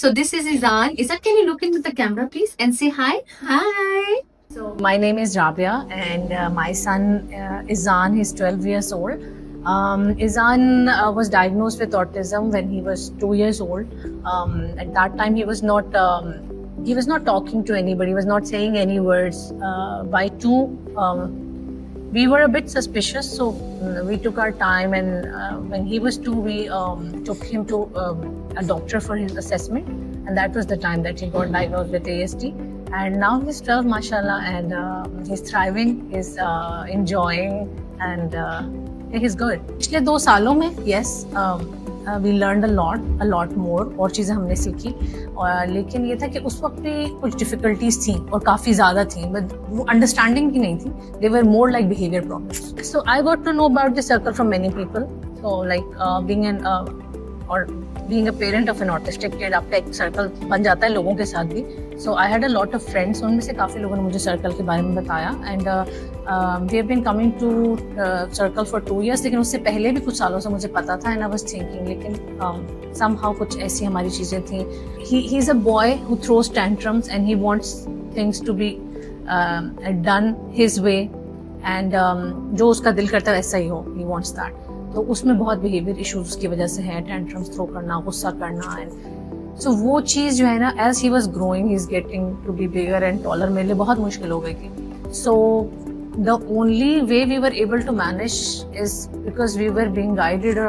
So this is Izan. Izan, can you look into the camera, please, and say hi? Hi. So my name is Rabia, and my son Izan, he's 12 years old. Izan was diagnosed with autism when he was 2 years old. At that time, he was not talking to anybody. He was not saying any words. By 2, we were a bit suspicious, so we took our time, and when he was 2, we took him to a doctor for his assessment, and that was the time that he got diagnosed with ASD. And now he's 12, mashallah, and he's thriving, he's enjoying, and he's good. पिछले 2 सालों में, yes, we learned a lot more, और चीज़ें हमने सीखी, और लेकिन ये था कि उस वक्त भी कुछ difficulties थी और काफ़ी ज़्यादा थी, but वो understanding की नहीं थी. They were more like behavior problems. So I got to know about the circle from many people. So like being a parent of an autistic kid, आपका एक सर्कल बन जाता है लोगों के साथ भी. So I had a lot of friends. उनमें से काफ़ी लोगों ने मुझे सर्कल के बारे में बताया, and they have been coming to circle for 2 years. लेकिन उससे पहले भी कुछ सालों से मुझे पता था, and I was thinking, लेकिन somehow कुछ ऐसी हमारी चीज़ें थी. He is a boy who throws tantrums, and he wants things to be done his way, and जो उसका दिल करता है वैसा ही हो. He wants that. तो उसमें बहुत बिहेवियर इश्यूज की वजह से है, टेंट्रम्स थ्रो करना, गुस्सा करना, एंड सो वो चीज़ जो है ना, as he was growing, he is getting to be bigger and taller, मेरे लिए बहुत मुश्किल हो गई थी. So the only way we were able to manage is because we were being guided, और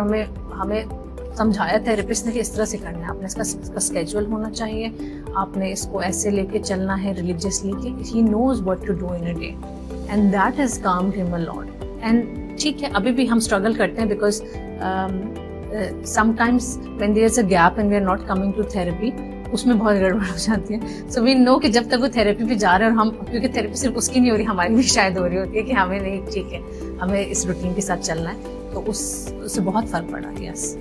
हमें समझाया थेरेपिस्ट ने कि इस तरह से करना है, आपने इसका स्केड्यूल होना चाहिए, आपने इसको ऐसे लेके चलना है रिलीजियसली, कि he knows what to do in a day, and that has calmed him a lot. And ठीक है, अभी भी हम स्ट्रगल करते हैं, because sometimes when there is a gap and we are not coming to therapy, उसमें बहुत गड़बड़ हो जाती है. सो वी नो कि जब तक वो थेरेपी पे जा रहे हैं, और हम, क्योंकि थेरेपी सिर्फ उसकी नहीं हो रही, हमारी भी शायद हो रही होती है कि हमें नहीं, ठीक है, हमें इस रूटीन के साथ चलना है, तो उससे बहुत फर्क पड़ा. यस.